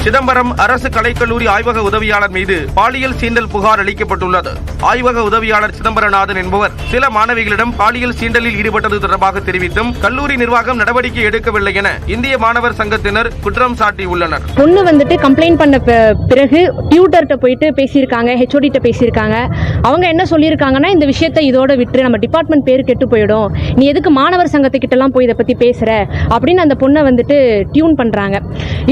சிதம்பரம் அரசு கலைக்கல்லூரி ஆய்வக உதவியாளர் மீது பாலியல் சீண்டல் புகார் அளிக்கப்பட்டுள்ளது. ஆய்வக உதவியாளர் சிதம்பரநாதன் என்பவர் சில மாணவிகளிடம் பாலியல் சீண்டலில் ஈடுபட்டது தொடர்பாக தெரிவித்தும் கல்லூரி நிர்வாகம் நடவடிக்கை எடுக்கவில்லை என இந்திய மாணவர் சங்கத்தினர் குற்றம் சாட்டியுள்ளனர். பொண்ணு வந்துட்டு கம்ப்ளைண்ட் பண்ண பிறகு டியூட்டர்கிட்ட போயிட்டு பேசியிருக்காங்க, ஹெச்ஓடிட்ட பேசியிருக்காங்க. அவங்க என்ன சொல்லியிருக்காங்கன்னா, இந்த விஷயத்தை இதோட விட்டு நம்ம டிபார்ட்மெண்ட் பேர் கெட்டு போயிடும், நீ எதுக்கு மாணவர் சங்கத்துக்கிட்ட எல்லாம் போய் இதை பத்தி பேசுற அப்படின்னு அந்த பொண்ணை வந்துட்டு டியூன் பண்றாங்க.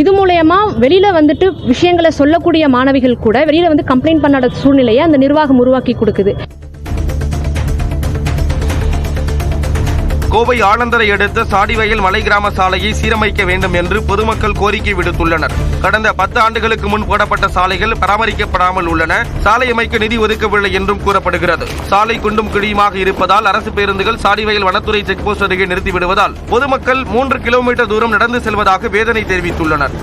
இது மூலமா வெளியில வந்துட்டு விஷயங்களை சொல்லக்கூடிய மாணவிகள் கூட வெளியில வந்து கம்ப்ளைண்ட் பண்ணாத சூழ்நிலையை அந்த நிர்வாகம் உருவாக்கி கொடுக்குது. கோவை ஆலந்தரை அடுத்த சாடிவயல் மலை கிராம சாலையை சீரமைக்க வேண்டும் என்று பொதுமக்கள் கோரிக்கை விடுத்துள்ளனர். கடந்த 10 ஆண்டுகளுக்கு முன் போடப்பட்ட சாலைகள் பராமரிக்கப்படாமல் உள்ளன. சாலை அமைக்க நிதி ஒதுக்கவில்லை என்றும் கூறப்படுகிறது. சாலை குண்டும் குழியுமாக இருப்பதால் அரசு பேருந்துகள் சாடிவயல் வனத்துறை செக்போஸ்ட் அருகே நிறுத்திவிடுவதால் பொதுமக்கள் 3 கிலோமீட்டர் தூரம் நடந்து செல்வதாக வேதனை தெரிவித்துள்ளனர்.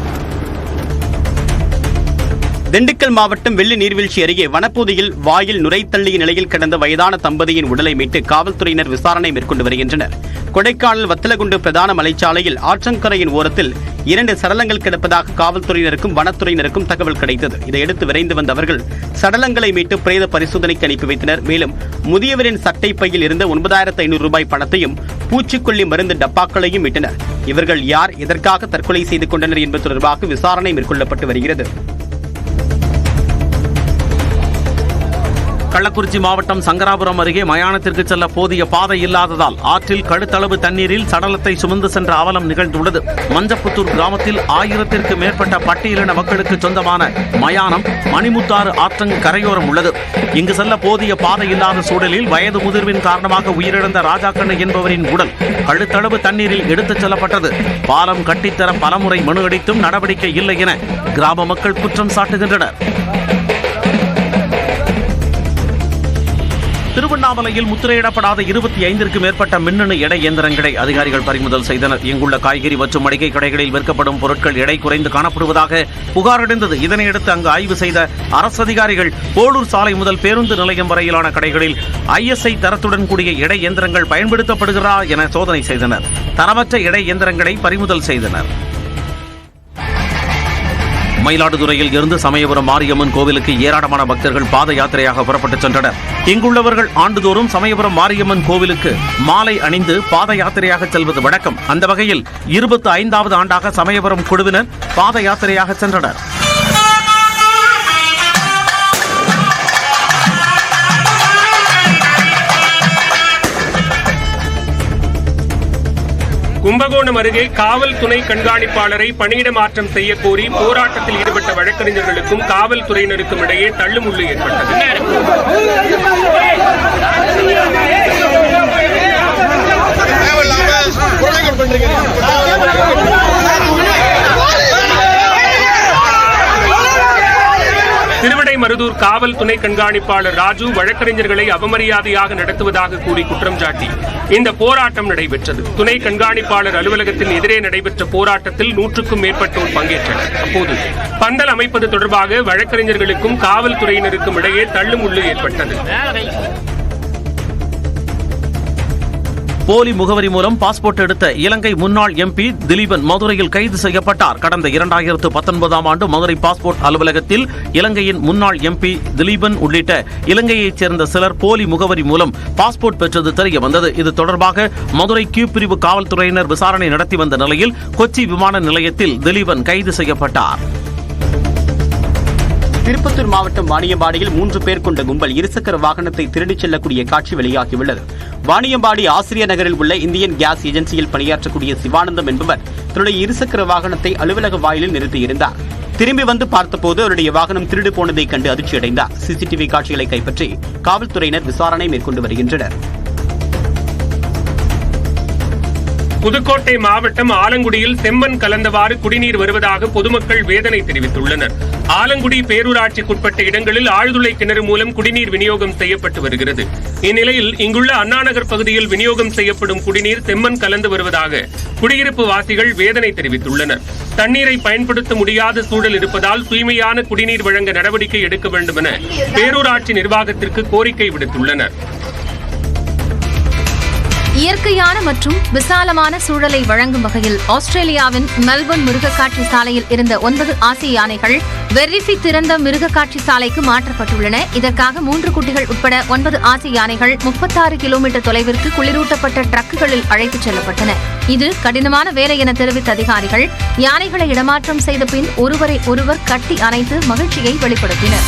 திண்டுக்கல் மாவட்டம் வெள்ளி நீர்வீழ்ச்சி அருகே வனப்பகுதியில் வாயில் நுரைத்தள்ளிய நிலையில் கிடந்த வயதான தம்பதியின் உடலை மீட்டு காவல்துறையினர் விசாரணை மேற்கொண்டு வருகின்றனர். கொடைக்கானல் வத்தலகுண்டு பிரதான மலைச்சாலையில் ஆற்றங்கரையின் ஓரத்தில் 2 சடலங்கள் கிடப்பதாக காவல்துறையினருக்கும் வனத்துறையினருக்கும் தகவல் கிடைத்தது. இதையடுத்து விரைந்து வந்த அவர்கள் சடலங்களை மீட்டு பிரேத பரிசோதனைக்கு அனுப்பி வைத்தனர். மேலும் முதியவரின் சட்டை பையில் இருந்த 9500 ரூபாய் பணத்தையும் பூச்சிக்கொல்லி மருந்து டப்பாக்களையும் மீட்டனர். இவர்கள் யார், எதற்காக தற்கொலை செய்து கொண்டனர் என்பது தொடர்பாக விசாரணை மேற்கொள்ளப்பட்டு வருகிறது. கள்ளக்குறிச்சி மாவட்டம் சங்கராபுரம் அருகே மயானத்திற்கு செல்ல போதிய பாதை இல்லாததால் ஆற்றில் கழுத்தளவு தண்ணீரில் சடலத்தை சுமந்து சென்ற அவலம் நிகழ்ந்துள்ளது. மஞ்சப்புத்தூர் கிராமத்தில் 1000த்திற்கு மேற்பட்ட பட்டியலின மக்களுக்கு சொந்தமான மயானம் மணிமுத்தாறு ஆற்றங்கரையோரம் உள்ளது. இங்கு செல்ல போதிய பாதை இல்லாத சூழலில் வயது முதிர்வின் காரணமாக உயிரிழந்த ராஜாக்கண்ணு என்பவரின் உடல் கழுத்தளவு தண்ணீரில் எடுத்துச் செல்லப்பட்டது. பாலம் கட்டித்தர பலமுறை மனு அளித்தும் நடவடிக்கை இல்லை என கிராம மக்கள் குற்றம் சாட்டுகின்றனர். திருவண்ணாமலையில் முத்திரையிடப்படாத 25க்கும் மேற்பட்ட மின்னணு எடை இயந்திரங்களை அதிகாரிகள் பறிமுதல் செய்தனர். இங்குள்ள காய்கறி மற்றும் மளிகை கடைகளில் விற்கப்படும் பொருட்கள் எடை குறைந்து காணப்படுவதாக புகார் அடைந்தது. இதனையடுத்து அங்கு ஆய்வு செய்த அரசு அதிகாரிகள் போலூர் சாலை முதல் பேருந்து நிலையம் வரையிலான கடைகளில் ISI தரத்துடன் கூடிய எடை இயந்திரங்கள் பயன்படுத்தப்படுகிறதா என சோதனை செய்தனர். தரமற்ற எடை இயந்திரங்களை பறிமுதல் செய்தனர். மயிலாடுதுறையில் இருந்து சமயபுரம் மாரியம்மன் கோவிலுக்கு ஏராளமான பக்தர்கள் பாத யாத்திரையாக புறப்பட்டுச் சென்றனர். இங்குள்ளவர்கள் ஆண்டுதோறும் சமயபுரம் மாரியம்மன் கோவிலுக்கு மாலை அணிந்து பாத யாத்திரையாக செல்வது வழக்கம். அந்த வகையில் 25வது ஆண்டாக சமயபுரம் குழுவினர் பாத யாத்திரையாக சென்றனர். கும்பகோணம் அருகே காவல் துணை கண்காணிப்பாளரை பணியிட மாற்றம் செய்ய கோரி போராட்டத்தில் ஈடுபட்ட வழக்கறிஞர்களுக்கும் காவல்துறையினருக்கும் இடையே தள்ளுமுள்ளு ஏற்பட்டது. திருவிடைமருதூர் காவல் துணை கண்காணிப்பாளர் ராஜு வழக்கறிஞர்களை அவமரியாதையாக நடத்துவதாக கூறி குற்றம் சாட்டி இந்த போராட்டம் நடைபெற்றது. துணை கண்காணிப்பாளர் அலுவலகத்தின் எதிரே நடைபெற்ற போராட்டத்தில் 100க்கும் மேற்பட்டோர் பங்கேற்றனர். அப்போது பந்தல் அமைப்பது தொடர்பாக வழக்கறிஞர்களுக்கும் காவல்துறையினருக்கும் இடையே தள்ளுமுள்ளு ஏற்பட்டது. போலி முகவரி மூலம் பாஸ்போர்ட் எடுத்த இலங்கை முன்னாள் MP திலீபன் மதுரையில் கைது செய்யப்பட்டார். கடந்த 2019ஆம் ஆண்டு மதுரை பாஸ்போர்ட் அலுவலகத்தில் இலங்கையின் முன்னாள் MP திலீபன் உள்ளிட்ட இலங்கையைச் சேர்ந்த சிலர் போலி முகவரி மூலம் பாஸ்போர்ட் பெற்றது தெரிய வந்தது. இது தொடர்பாக மதுரை கியூ பிரிவு காவல்துறையினர் விசாரணை நடத்தி வந்த நிலையில் கொச்சி விமான நிலையத்தில் திலீபன் கைது செய்யப்பட்டார். திருப்பத்தூர் மாவட்டம் வாணியம்பாடியில் 3 பேர் கொண்ட கும்பல் இருசக்கர வாகனத்தை திருடிச் செல்லக்கூடிய காட்சி வெளியாகியுள்ளது. வாணியம்பாடி ஆசிரியர் நகரில் உள்ள இந்தியன் கேஸ் ஏஜென்சியில் பணியாற்றக்கூடிய சிவானந்தம் என்பவர் தன்னுடைய இருசக்கர வாகனத்தை அலுவலக வாயிலில் நிறுத்தியிருந்தார். திரும்பி வந்து பார்த்தபோது அவருடைய வாகனம் திருடு போனதை கண்டு அதிர்ச்சியடைந்தார். CCTV காட்சிகளை கைப்பற்றி காவல்துறையினர் விசாரணை மேற்கொண்டு வருகின்றனர். புதுக்கோட்டை மாவட்டம் ஆலங்குடியில் செம்மண் கலந்தவாறு குடிநீர் வருவதாக பொதுமக்கள் வேதனை தெரிவித்துள்ளனர். ஆலங்குடி பேரூராட்சிக்குட்பட்ட இடங்களில் ஆழ்துளை கிணறு மூலம் குடிநீர் விநியோகம் செய்யப்பட்டு வருகிறது. இந்நிலையில் இங்குள்ள அண்ணாநகர் பகுதியில் விநியோகம் செய்யப்படும் குடிநீர் செம்மண் கலந்து வருவதாக குடியிருப்பு வாசிகள் வேதனை தெரிவித்துள்ளனர். தண்ணீரை பயன்படுத்த முடியாத சூழல் இருப்பதால் தூய்மையான குடிநீர் வழங்க நடவடிக்கை எடுக்க வேண்டும் என பேரூராட்சி நிர்வாகத்திற்கு கோரிக்கை விடுத்துள்ளனர். இயற்கையான மற்றும் விசாலமான சூழலை வழங்கும் வகையில் ஆஸ்திரேலியாவின் மெல்பர்ன் மிருகக்காட்சி சாலையில் இருந்த 9 ஆசிய யானைகள் வெர்ரிஃபி திறந்த மிருகக்காட்சி சாலைக்கு மாற்றப்பட்டுள்ளன. இதற்காக 3 குட்டிகள் உட்பட 9 ஆசிய யானைகள் 36 கிலோமீட்டர் தொலைவிற்கு குளிரூட்டப்பட்ட ட்ரக்குகளில் அழைத்துச் செல்லப்பட்டன. இது கடினமான வேலை என தெரிவித்த அதிகாரிகள் யானைகளை இடமாற்றம் செய்த பின் ஒருவரை ஒருவர் கட்டி அணைத்து மகிழ்ச்சியை வெளிப்படுத்தினர்.